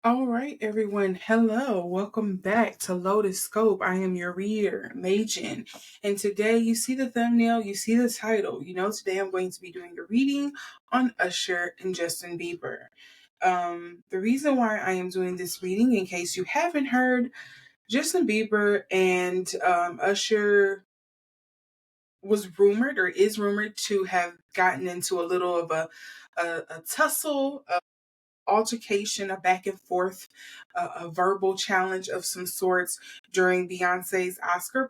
All right, everyone. Hello. Welcome back to Lotus Scope. I am your reader, Majin. And today you see the thumbnail, you see the title. Today I'm going to be doing a reading on Usher and Justin Bieber. The reason why I am doing this reading, in case you haven't heard, Justin Bieber and Usher was rumored or is rumored to have gotten into a little of a tussle, altercation, a back and forth, a verbal challenge of some sorts during Beyonce's Oscars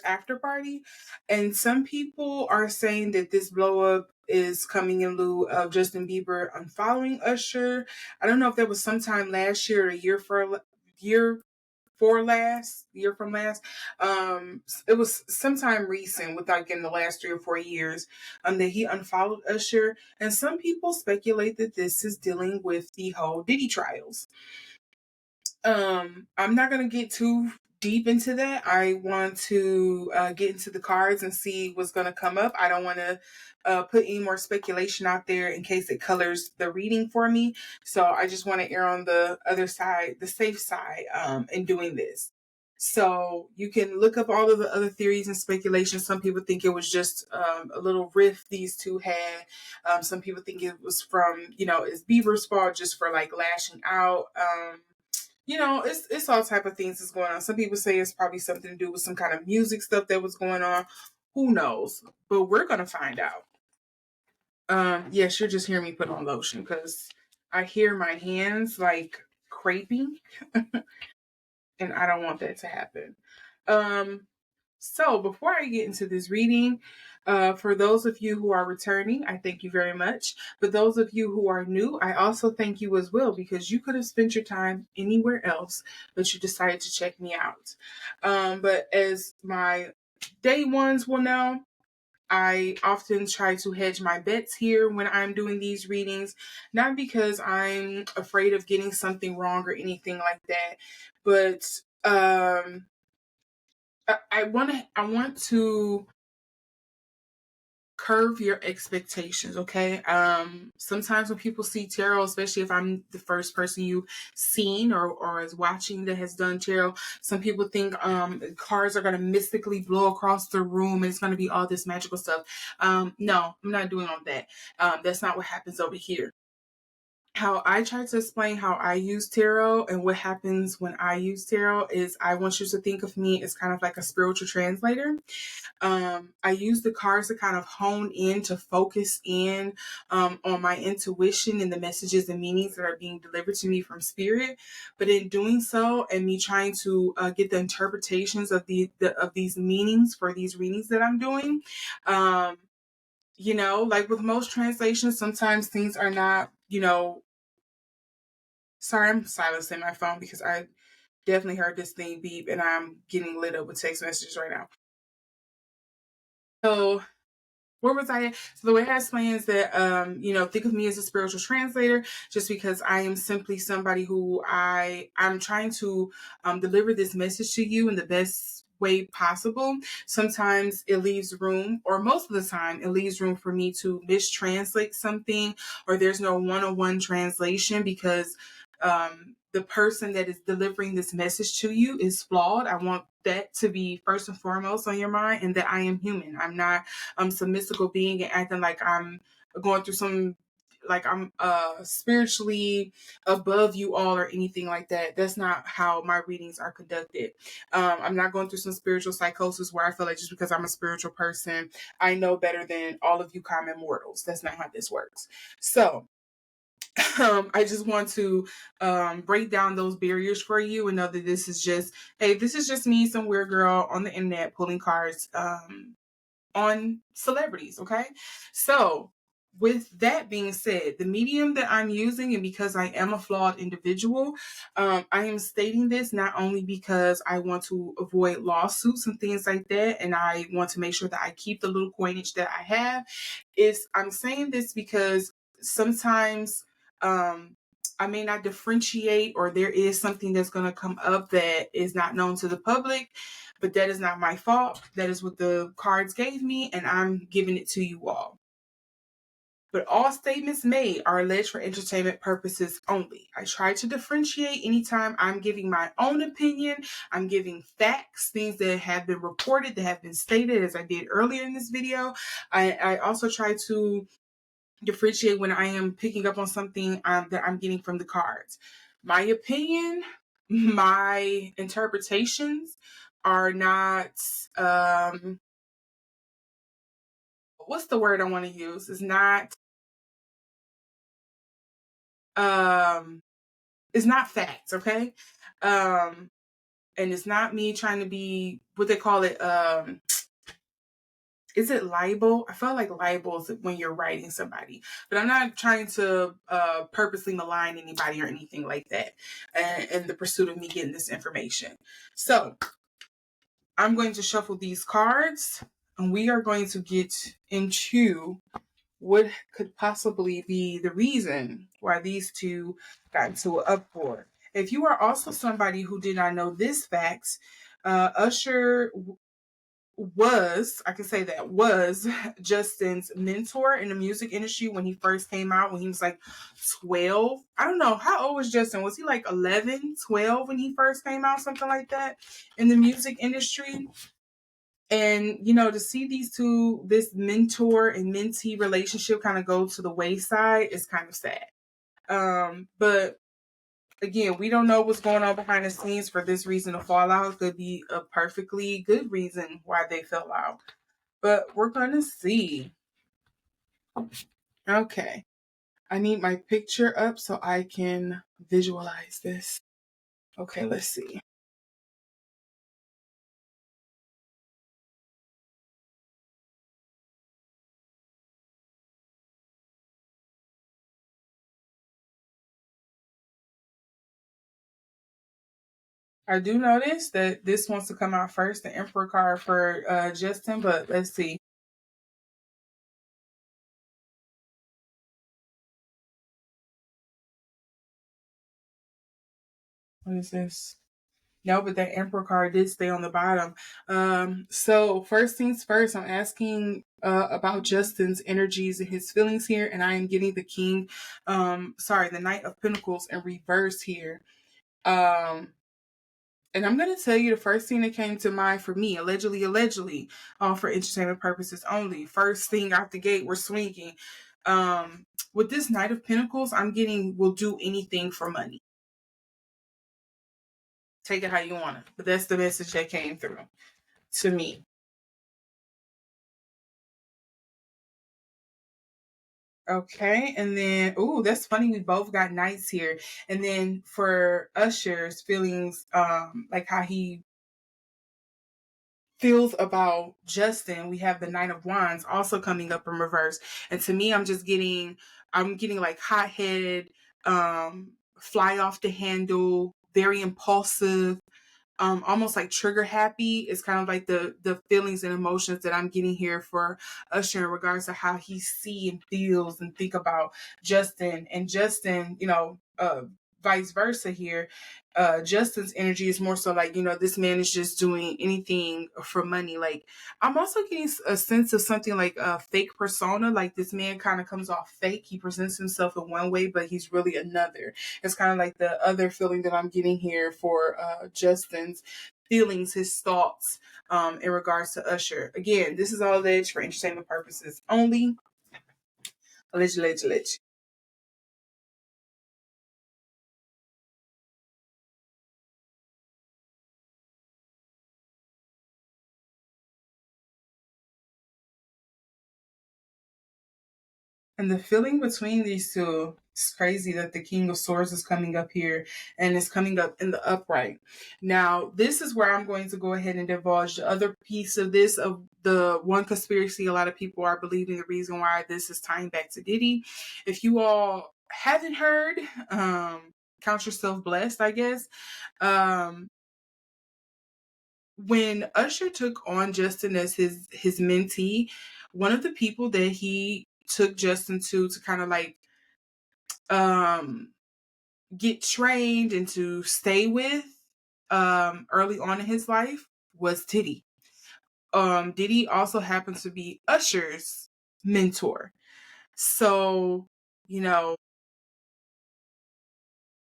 after party. And some people are saying that this blow up is coming in lieu of Justin Bieber unfollowing Usher. I don't know if that was sometime last year or a year from last. It was sometime recent, with like in the last 3 or 4 years, that he unfollowed Usher, and some people speculate that this is dealing with the whole Diddy trials. I'm not gonna get too deep into that. I want to get into the cards and see what's gonna come up. I don't want to put any more speculation out there in case it colors the reading for me. So I just want to err on the other side, the safe side, in doing this. So you can look up all of the other theories and speculations. Some people think it was just a little riff these two had. Some people think it was from, it's Bieber's fault just for like lashing out. It's all type of things that's going on. Some people say it's probably something to do with some kind of music stuff that was going on. Who knows? But we're gonna find out. Yes, you'll just hear me put on lotion because I hear my hands like craping, and I don't want that to happen. So before I get into this reading, for those of you who are returning, I thank you very much. But those of you who are new, I also thank you as well, because you could have spent your time anywhere else, but you decided to check me out. But as my day ones will know, I often try to hedge my bets here when I'm doing these readings, not because I'm afraid of getting something wrong or anything like that, but I want to curve your expectations, okay? Sometimes when people see tarot, especially if I'm the first person you've seen or is watching that has done tarot, some people think cards are going to mystically blow across the room and it's going to be all this magical stuff. No, I'm not doing all that. That's not what happens over here. How I try to explain how I use tarot and what happens when I use tarot is I want you to think of me as kind of like a spiritual translator. I use the cards to kind of hone in, to focus in on my intuition and the messages and meanings that are being delivered to me from spirit. But in doing so, and me trying to get the interpretations of of these meanings for these readings that I'm doing, like with most translations, sometimes things are not, Sorry, I'm silencing my phone because I definitely heard this thing beep and I'm getting lit up with text messages right now. So where was I at? So the way I explain is that, think of me as a spiritual translator, just because I am simply somebody who I'm trying to deliver this message to you in the best way possible. Sometimes it leaves room, or most of the time it leaves room for me to mistranslate something, or there's no one-on-one translation because the person that is delivering this message to you is flawed. I want that to be first and foremost on your mind, and that I am human. I'm not some mystical being and acting like I'm going through some, like I'm spiritually above you all or anything like that. That's not how my readings are conducted. I'm not going through some spiritual psychosis where I feel like just because I'm a spiritual person, I know better than all of you common mortals. That's not how this works. So I just want to break down those barriers for you and know that this is just me, some weird girl on the internet pulling cards on celebrities. Okay. So with that being said, the medium that I'm using, and because I am a flawed individual, I am stating this not only because I want to avoid lawsuits and things like that, and I want to make sure that I keep the little coinage that I have. I'm saying this because sometimes I may not differentiate, or there is something that's going to come up that is not known to the public, but that is not my fault. That is what the cards gave me, and I'm giving it to you all. but all statements made are alleged for entertainment purposes only. I try to differentiate anytime I'm giving my own opinion. I'm giving facts, things that have been reported, that have been stated, as I did earlier in this video. I also try to differentiate when I am picking up on something that I'm getting from the cards. My opinion, my interpretations are not, what's the word I want to use? Um, it's not facts, okay? And it's not me trying to be what they call it. Is it libel? I feel like libel is when you're writing somebody, but I'm not trying to purposely malign anybody or anything like that in the pursuit of me getting this information. So I'm going to shuffle these cards and we are going to get into what could possibly be the reason why these two got into an uproar. If you are also somebody who did not know this fact, Usher was Justin's mentor in the music industry when he first came out, when he was like 12. I don't know. How old was Justin? Was he like 11, 12 when he first came out? Something like that in the music industry. And, to see these two, this mentor and mentee relationship kind of go to the wayside is kind of sad. But again, we don't know what's going on behind the scenes for this reason to fall out. It could be a perfectly good reason why they fell out. But we're going to see. Okay. I need my picture up so I can visualize this. Okay, let's see. I do notice that this wants to come out first, the Emperor card for Justin, but let's see. What is this? No, but that Emperor card did stay on the bottom. So first things first, I'm asking about Justin's energies and his feelings here, and I am getting the the Knight of Pentacles in reverse here. And I'm going to tell you the first thing that came to mind for me, allegedly, for entertainment purposes only. First thing out the gate, we're swinging. With this Knight of Pentacles, I'm getting will do anything for money. Take it how you want it. But that's the message that came through to me. Okay, and then that's funny. We both got knights here, and then for Usher's feelings, like how he feels about Justin, we have the Knight of Wands also coming up in reverse, and to me, I'm getting like hot headed, fly off the handle, very impulsive, almost like trigger happy. It's kind of like the feelings and emotions that I'm getting here for Usher in regards to how he see and feels and think about Justin. And Justin, vice versa here. Justin's energy is more so like, this man is just doing anything for money. Like, I'm also getting a sense of something like a fake persona. Like, this man kind of comes off fake. He presents himself in one way, but he's really another. It's kind of like the other feeling that I'm getting here for Justin's feelings, his thoughts in regards to Usher. Again, this is all alleged for entertainment purposes only. Alleged. And the feeling between these two is crazy that the King of Swords is coming up here and is coming up in the upright. Now, this is where I'm going to go ahead and divulge the other piece of this, of the one conspiracy a lot of people are believing the reason why this is tying back to Diddy. If you all haven't heard, count yourself blessed, I guess. When Usher took on Justin as his mentee, one of the people that he took Justin to kind of like get trained and to stay with early on in his life was Diddy. Diddy also happens to be Usher's mentor. So, you know,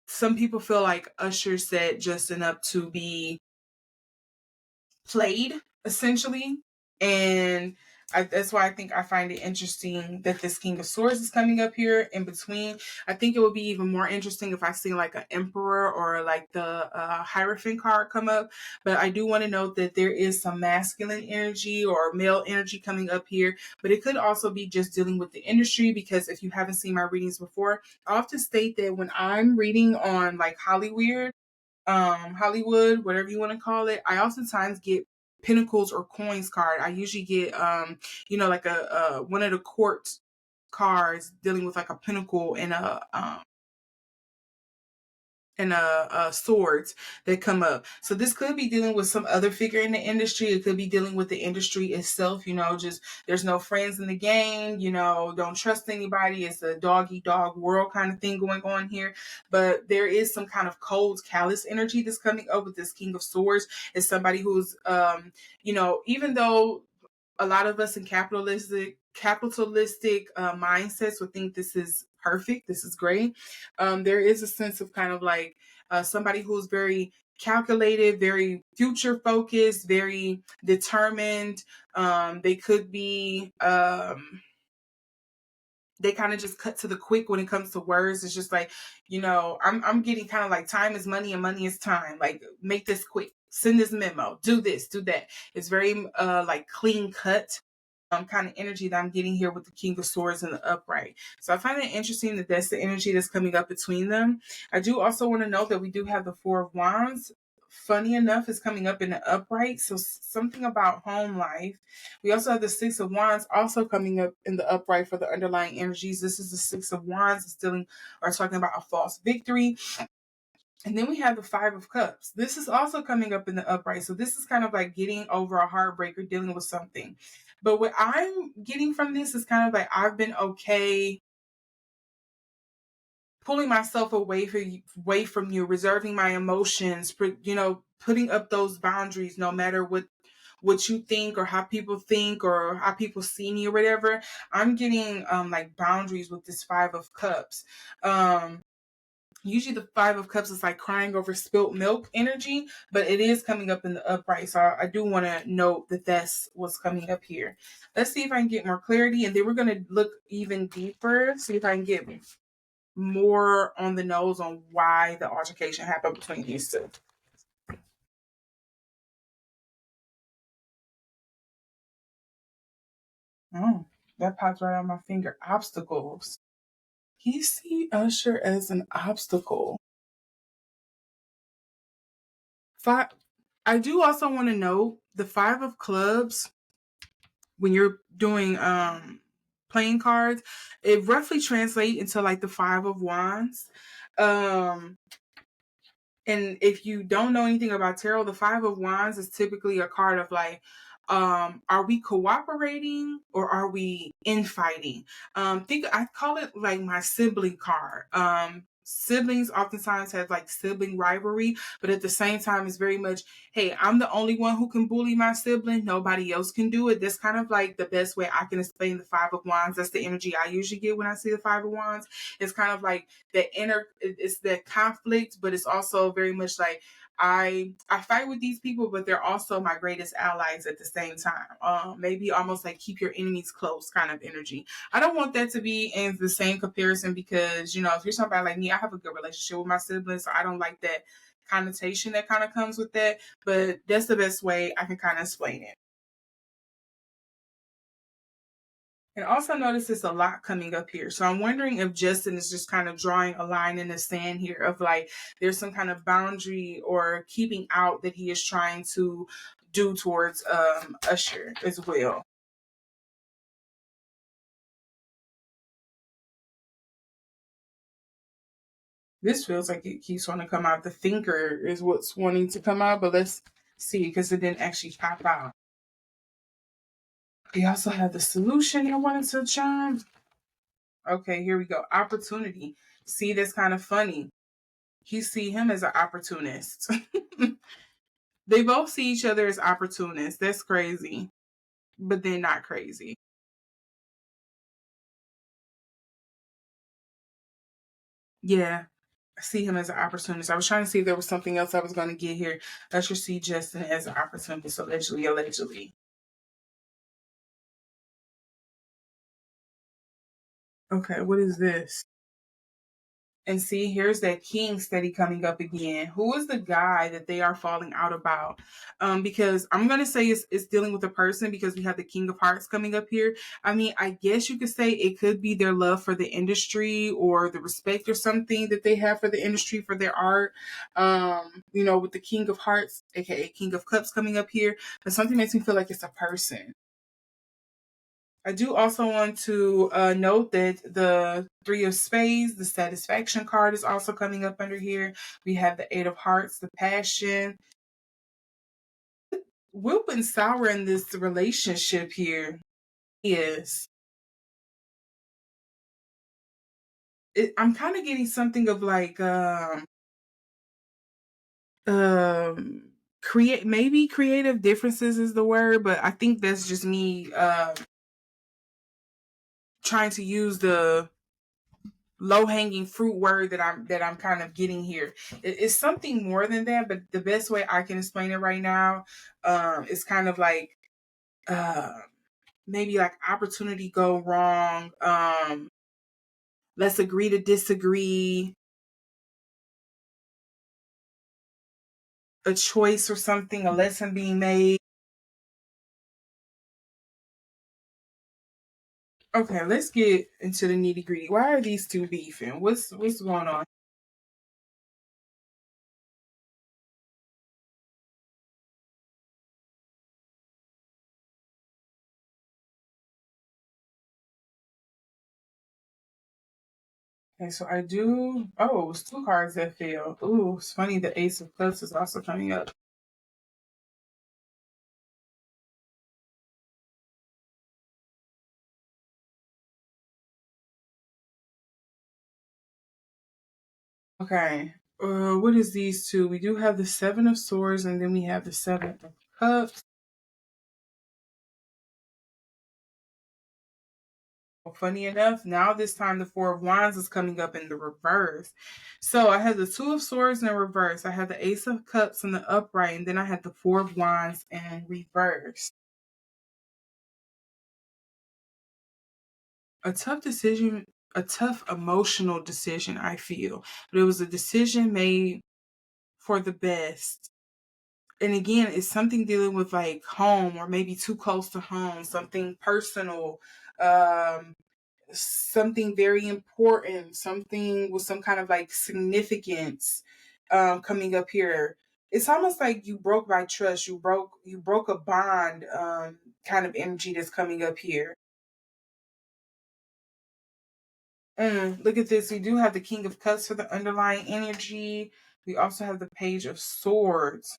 some people feel like Usher set Justin up to be played, essentially. And that's why I think I find it interesting that this King of Swords is coming up here in between. I think it would be even more interesting if I see like an Emperor or like the Hierophant card come up. But I do want to note that there is some masculine energy or male energy coming up here. But it could also be just dealing with the industry, because if you haven't seen my readings before, I often state that when I'm reading on like Hollywood, whatever you want to call it, I oftentimes get Pentacles or Coins card. I usually get like a one of the court cards dealing with like a pentacle and swords that come up. So this could be dealing with some other figure in the industry. It could be dealing with the industry itself. Just there's no friends in the game. Don't trust anybody. It's a dog eat dog world kind of thing going on here. But there is some kind of cold, callous energy that's coming up with this King of Swords. It's somebody who's even though a lot of us in capitalistic mindsets would think this is perfect, this is great. There is a sense of kind of like somebody who's very calculated, very future focused, very determined. They could be they kind of just cut to the quick when it comes to words. It's just like, I'm getting kind of like time is money and money is time. Like, make this quick, send this memo, do this, do that. It's very like clean cut kind of energy that I'm getting here with the King of Swords and the upright. So I find it interesting that that's the energy that's coming up between them. I do also want to note that we do have the Four of Wands. Funny enough, is coming up in the upright. So something about home life. We also have the Six of Wands also coming up in the upright for the underlying energies. This is the Six of Wands. It's dealing or talking about a false victory. And then we have the Five of Cups. This is also coming up in the upright. So this is kind of like getting over a heartbreak or dealing with something. But what I'm getting from this is kind of like I've been okay pulling myself away from you, reserving my emotions, putting up those boundaries no matter what you think or how people think or how people see me or whatever. I'm getting like boundaries with this Five of Cups. Usually the Five of Cups is like crying over spilt milk energy, but it is coming up in the upright. So I do want to note that that's what's coming up here. Let's see if I can get more clarity, and then we're going to look even deeper, see if I can get more on the nose on why the altercation happened between these two. Oh, that popped right on my finger. Obstacles. He see Usher as an obstacle. Five. I do also want to note the Five of Clubs when you're doing playing cards, it roughly translates into like the Five of Wands. Um and if you don't know anything about tarot, the Five of Wands is typically a card of like, are we cooperating or are we infighting? Think I call it like my sibling card. Siblings oftentimes have like sibling rivalry, but at the same time, it's very much, hey, I'm the only one who can bully my sibling. Nobody else can do it. That's kind of like the best way I can explain the Five of Wands. That's the energy I usually get when I see the Five of Wands. It's kind of like it's that conflict, but it's also very much like I fight with these people, but they're also my greatest allies at the same time. Maybe almost like keep your enemies close kind of energy. I don't want that to be in the same comparison because, if you're somebody like me, I have a good relationship with my siblings, so I don't like that connotation that kind of comes with that. But that's the best way I can kind of explain it. And also notice there's a lot coming up here. So I'm wondering if Justin is just kind of drawing a line in the sand here of like there's some kind of boundary or keeping out that he is trying to do towards Usher as well. This feels like it keeps wanting to come out. The thinker is what's wanting to come out, but let's see because it didn't actually pop out. We also have the solution I wanted to charm. Okay, here we go. Opportunity. See, that's kind of funny. You see him as an opportunist. They both see each other as opportunists. That's crazy, but then not crazy. Yeah. I see him as an opportunist. I was trying to see if there was something else I was going to get here. Usher see Justin as an opportunist, allegedly, allegedly. Okay, what is this? And see, here's that king steady coming up again. Who is the guy that they are falling out about? Because I'm gonna say it's dealing with a person because we have the King of Hearts coming up here. I mean, I guess you could say it could be their love for the industry or the respect or something that they have for the industry for their art. With the King of Hearts, aka King of Cups, coming up here, but something makes me feel like it's a person. I do also want to note that the Three of Spades, the Satisfaction card, is also coming up under here. We have the Eight of Hearts, the Passion. Whoop and sour in this relationship here is. I'm kind of getting something of like um creative differences is the word, but I think that's just me trying to use the low hanging fruit word that I'm kind of getting here. It's something more than that, but the best way I can explain it right now is kind of like uh, maybe like opportunity go wrong. Let's agree to disagree. A choice or something, a lesson being made. Okay, let's get into the nitty gritty. Why are these two beefing? What's going on? Okay, so I do. Oh, it's two cards that fail. Ooh, it's funny. The Ace of Cups is also coming up. Okay. What is these two? We do have the Seven of Swords, and then we have the Seven of Cups. Funny enough, now this time the Four of Wands is coming up in the reverse. So I have the Two of Swords in reverse. I have the Ace of Cups in the upright, and then I have the Four of Wands in reverse. A tough decision, a tough emotional decision, I feel. But it was a decision made for the best. And again, it's something dealing with like home or maybe too close to home, something personal, um, something very important, something with some kind of like significance coming up here. It's almost like you broke my trust. You broke a bond kind of energy that's coming up here. Look at this. We do have the King of Cups for the underlying energy. We also have the Page of Swords.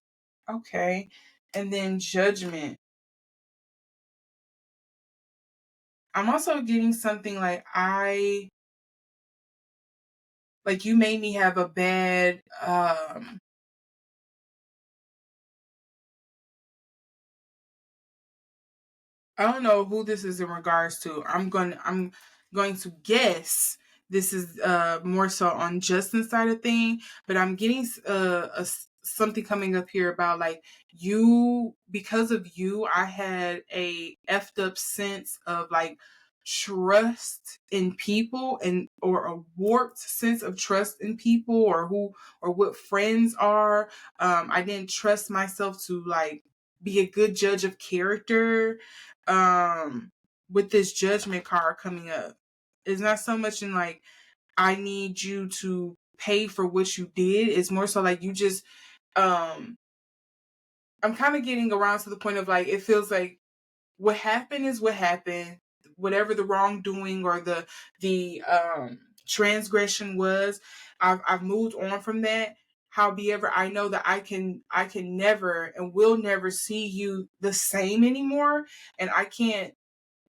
Okay. And then Judgment. I'm also getting something like you made me have a bad I don't know who this is in regards to. I'm going to guess this is more so on Justin's side of thing, but I'm getting something coming up here about like you because of you I had a effed up sense of like trust in people and or a warped sense of trust in people or who or what friends are. I didn't trust myself to like be a good judge of character um with this Judgment card coming up. It's not so much in like I need you to pay for what you did. It's more so like you just um I'm kind of getting around to the point of like it feels like what happened is what happened. Whatever the wrongdoing or the transgression was, I've moved on from that. However, I know that I can never and will never see you the same anymore, and I can't.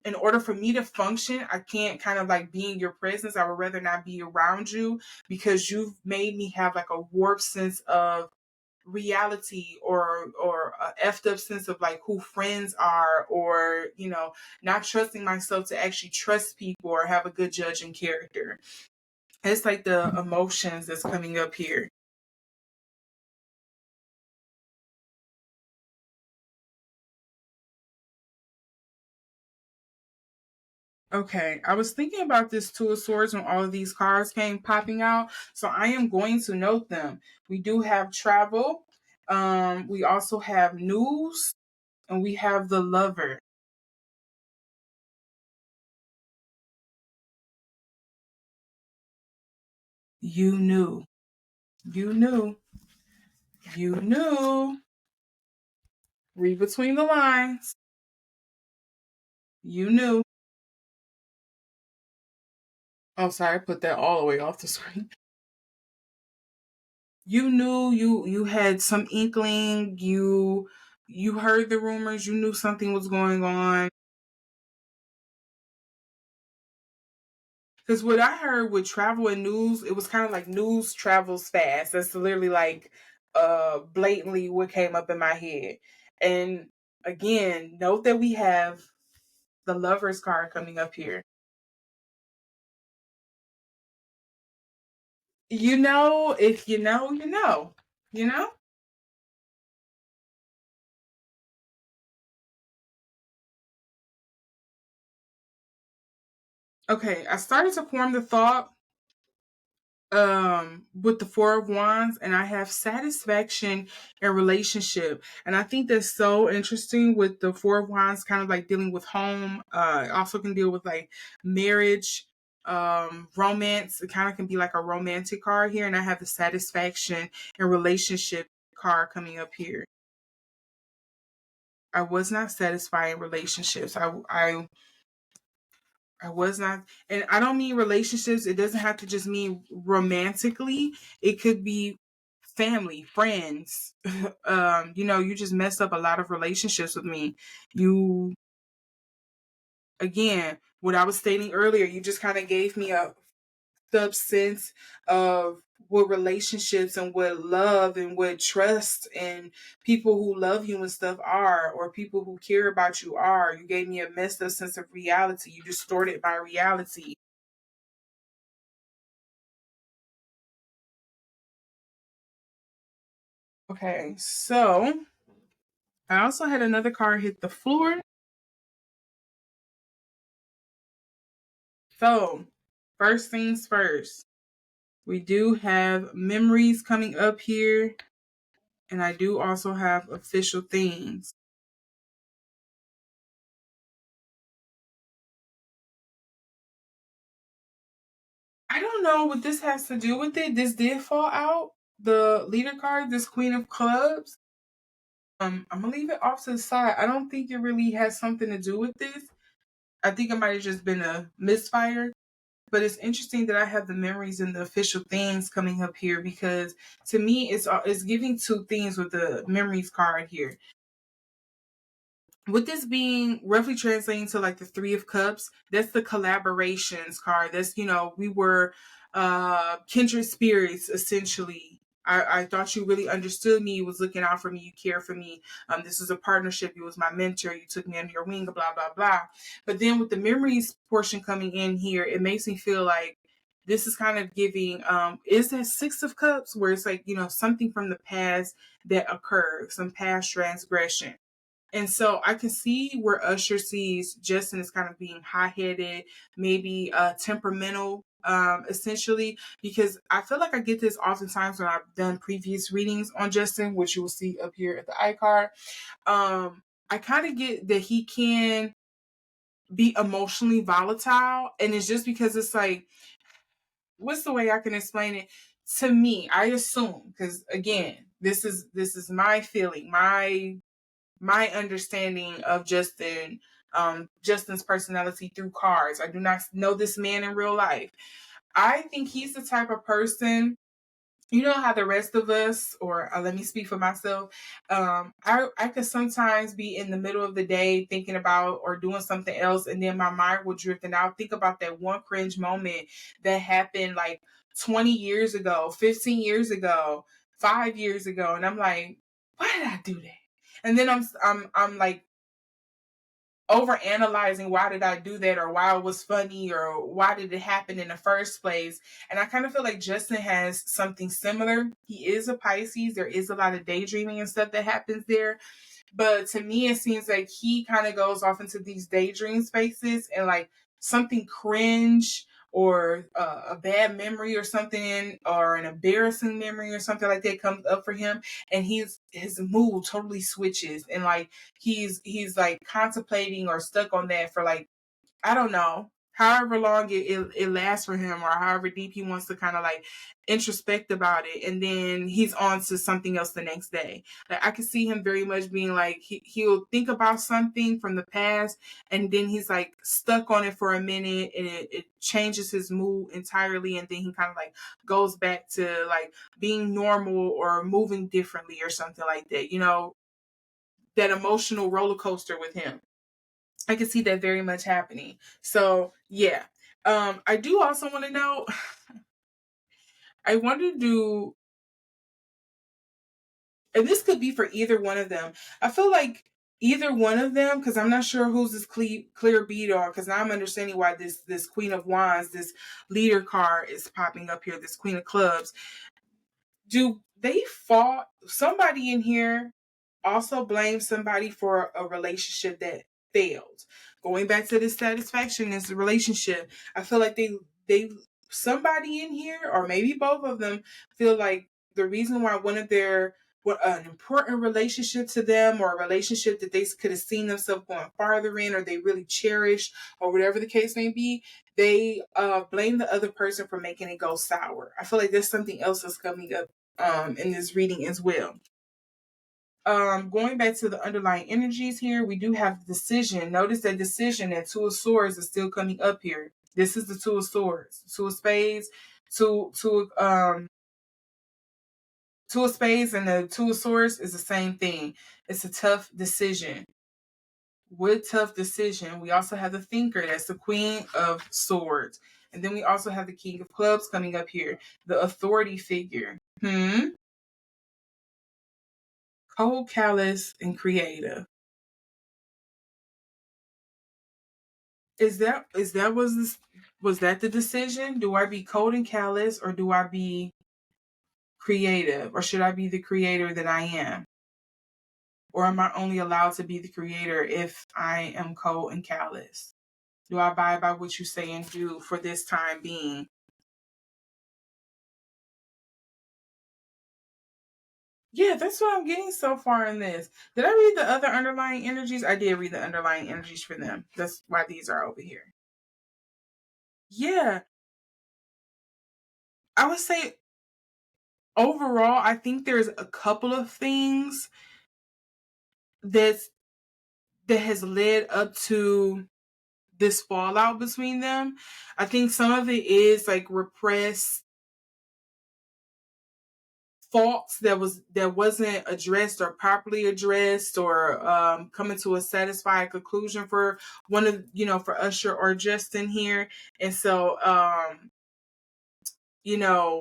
In order for me to function, I can't kind of like be in your presence. I would rather not be around you because you've made me have like a warped sense of reality or a effed up sense of like who friends are or not trusting myself to actually trust people or have a good judging character. It's like the emotions that's coming up here. Okay, I was thinking about this Two of Swords when all of these cards came popping out, so I am going to note them. We do have travel, we also have news, and we have the Lover. You knew, you knew, you knew. Read between the lines. You knew. Oh, sorry, I put that all the way off the screen. You knew, you had some inkling, you heard the rumors, you knew something was going on. Because what I heard with travel and news, it was kind of like news travels fast. That's literally like blatantly what came up in my head. And again, note that we have the Lovers card coming up here. You know, if you know, you know. You know? Okay, I started to form the thought with the Four of Wands, and I have satisfaction in relationship. And I think that's so interesting with the Four of Wands, kind of like dealing with home. It also can deal with like marriage, romance. It kind of can be like a romantic card here. And I have the satisfaction in relationship card coming up here. I was not satisfied in relationships. I was not, and I don't mean relationships. It doesn't have to just mean romantically. It could be family, friends. You just messed up a lot of relationships with me. You, again, what I was stating earlier, you just kind of gave me a subsense of what relationships and what love and what trust and people who love you and stuff are, or people who care about you are. You gave me a messed up sense of reality. You distorted my reality. Okay, so I also had another car hit the floor. So, first things first, we do have memories coming up here, and I do also have official things. I don't know what this has to do with it. This did fall out. The leader card, this Queen of Clubs. I'm gonna leave it off to the side. I don't think it really has something to do with this. I think it might have just been a misfire. But it's interesting that I have the memories and the official things coming up here, because to me it's giving two things with the memories card here. With this being roughly translating to like the Three of Cups, that's the collaborations card. That's, we were kindred spirits essentially. I thought you really understood me, you was looking out for me, you care for me. This is a partnership, you was my mentor, you took me under your wing, blah blah blah. But then with the memories portion coming in here, it makes me feel like this is kind of giving is that Six of Cups, where it's like, something from the past that occurred, some past transgression. And so I can see where Usher sees Justin as kind of being high headed, maybe temperamental, essentially, because I feel like I get this oftentimes when I've done previous readings on Justin, which you will see up here at the iCard. I kind of get that he can be emotionally volatile, and it's just because it's like, what's the way I can explain it? To me, I assume, because again, this is my feeling, my understanding of Justin's personality through cards. I do not know this man in real life. I think he's the type of person, you know how the rest of us, or let me speak for myself, I could sometimes be in the middle of the day thinking about or doing something else, and then my mind will drift, and I'll think about that one cringe moment that happened like 20 years ago, 15 years ago, 5 years ago, and I'm like, why did I do that? And then I'm like over analyzing why did I do that or why it was funny or why did it happen in the first place. And I kind of feel like Justin has something similar. He is a Pisces. There is a lot of daydreaming and stuff that happens there. But to me, it seems like he kind of goes off into these daydream spaces and like something cringe or a bad memory or something or an embarrassing memory or something like that comes up for him, and his mood totally switches, and like he's like contemplating or stuck on that for like, I don't know, however long it lasts for him or however deep he wants to kind of like introspect about it. And then he's on to something else the next day. Like I can see him very much being like, he'll think about something from the past and then he's like stuck on it for a minute and it changes his mood entirely. And then he kind of like goes back to like being normal or moving differently or something like that. You know, that emotional roller coaster with him. I can see that very much happening. So yeah. I do also want to know, I wonder do, and this could be for either one of them. I feel like either one of them, because I'm not sure who's this clear beat on, because now I'm understanding why this Queen of Wands, this leader card is popping up here, this Queen of Clubs. Do they fault somebody in here also blame somebody for a relationship that failed? Going back to this satisfaction is the relationship. I feel like they somebody in here, or maybe both of them, feel like the reason why one of their what an important relationship to them or a relationship that they could have seen themselves going farther in or they really cherish or whatever the case may be, they blame the other person for making it go sour. I feel like there's something else that's coming up in this reading as well. Going back to the underlying energies here, we do have decision. Notice that decision and Two of Swords is still coming up here. This is the Two of Swords, Two of Spades, Two of Spades, and the Two of Swords is the same thing. It's a tough decision. With tough decision, we also have the Thinker. That's the Queen of Swords, and then we also have the King of Clubs coming up here, the authority figure. Cold, callous, and creative. Was that the decision? Do I be cold and callous or do I be creative? Or should I be the creator that I am? Or am I only allowed to be the creator if I am cold and callous? Do I abide by what you say and do for this time being? Yeah, that's what I'm getting so far in this. Did I read the other underlying energies? I did read the underlying energies for them. That's why these are over here. Yeah, I would say overall, I think there's a couple of things that's that has led up to this fallout between them. I think some of it is like repressed faults that wasn't addressed or properly addressed or coming to a satisfied conclusion for one of for Usher or Justin here. And so you know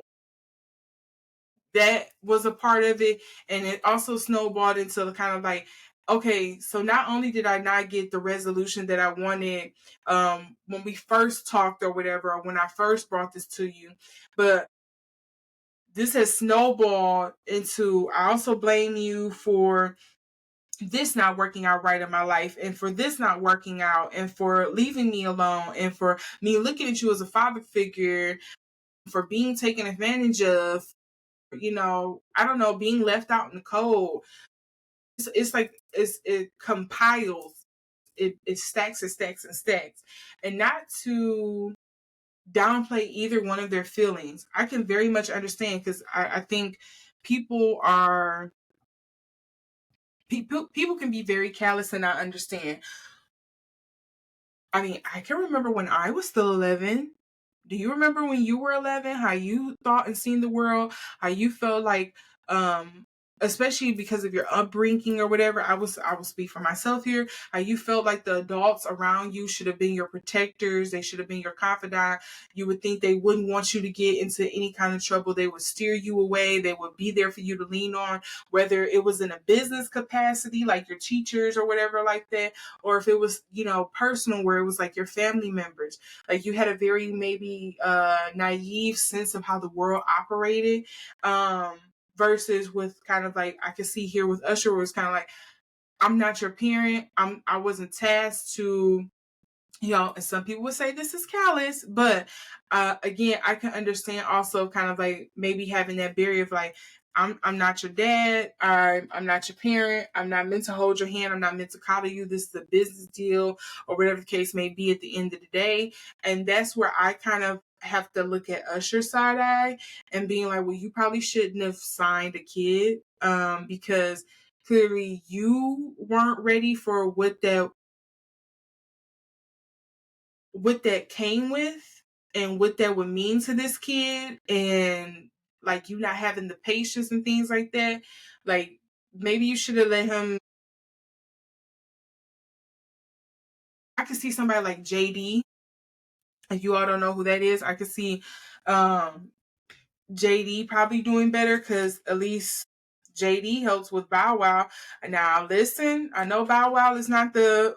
that was a part of it, and it also snowballed into the kind of like, okay, so not only did I not get the resolution that I wanted when we first talked or whatever, or when I first brought this to you, but this has snowballed into, I also blame you for this not working out right in my life, and for this not working out, and for leaving me alone, and for me looking at you as a father figure, for being taken advantage of, I don't know, being left out in the cold. It's like it compiles, it stacks and stacks and stacks. And not to downplay either one of their feelings. I can very much understand, because I think people are people can be very callous and not understand. I mean, I can remember when I was still 11. Do you remember when you were 11, how you thought and seen the world, how you felt like especially because of your upbringing or whatever. I will speak for myself here. You felt like the adults around you should have been your protectors. They should have been your confidant. You would think they wouldn't want you to get into any kind of trouble. They would steer you away. They would be there for you to lean on, whether it was in a business capacity, like your teachers or whatever like that, or if it was, personal, where it was like your family members. Like, you had a very maybe naive sense of how the world operated. Versus with kind of like, I could see here with Usher, where it's kind of like, I'm not your parent. I wasn't tasked to, and some people would say this is callous, but again, I can understand also kind of like maybe having that barrier of like, I'm not your dad. I'm not your parent. I'm not meant to hold your hand. I'm not meant to coddle you. This is a business deal, or whatever the case may be at the end of the day. And that's where I kind of have to look at Usher's side eye and being like, well, you probably shouldn't have signed a kid, because clearly you weren't ready for what that came with and what that would mean to this kid, and like you not having the patience and things like that. Like, maybe you should have let him. I could see somebody like JD. If you all don't know who that is, I could see um JD probably doing better, because at least JD helps with Bow Wow. Now, listen, I know Bow Wow is not the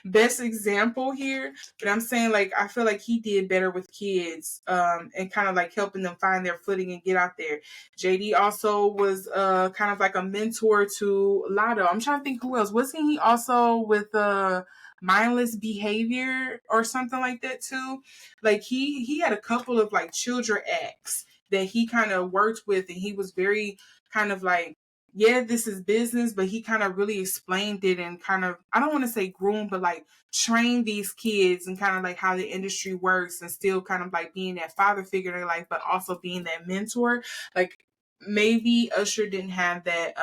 best example here, but I'm saying, like, I feel like he did better with kids, and kind of like helping them find their footing and get out there. JD also was kind of like a mentor to Lotto. I'm trying to think who else. Wasn't he also with mindless behavior or something like that too? Like, he had a couple of like children acts that he kind of worked with, and he was very kind of like, yeah, this is business, but he kind of really explained it and kind of, I don't want to say groom, but like train these kids and kind of like how the industry works, and still kind of like being that father figure in their life, but also being that mentor. Like, maybe Usher didn't have that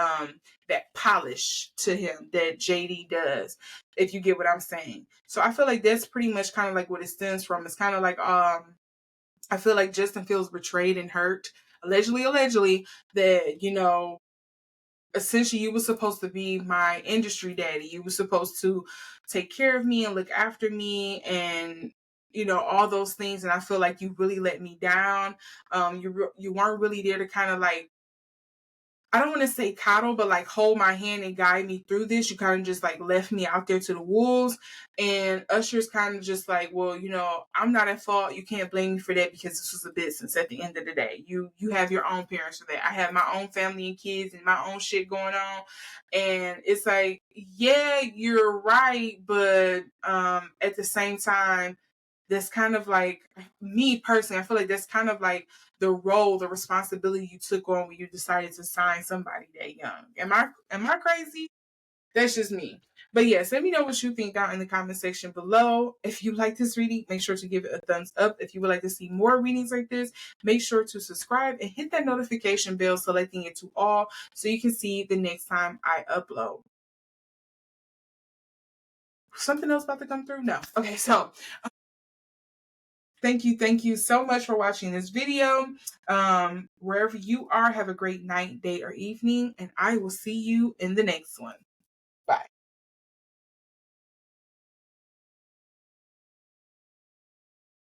polish to him that JD does, if you get what I'm saying. So I feel like that's pretty much kind of like what it stems from. It's kind of like I feel like Justin feels betrayed and hurt, allegedly, that, essentially you were supposed to be my industry daddy. You were supposed to take care of me and look after me and, all those things. And I feel like you really let me down. You weren't really there to kind of like, I don't want to say coddle, but like hold my hand and guide me through this. You kind of just like left me out there to the wolves. And Usher's kind of just like, well, I'm not at fault. You can't blame me for that, because this was a business at the end of the day. You have your own parents for that. I have my own family and kids and my own shit going on. And it's like, yeah, you're right. But at the same time, that's kind of like, me personally, I feel like that's kind of like the role, the responsibility you took on when you decided to sign somebody that young. Am I crazy? That's just me. But yes, let me know what you think down in the comment section below. If you like this reading, make sure to give it a thumbs up. If you would like to see more readings like this, make sure to subscribe and hit that notification bell, selecting it to all, so you can see the next time I upload. Something else about to come through? No. Okay, so thank you so much for watching this video. Wherever you are, have a great night, day, or evening, and I will see you in the next one.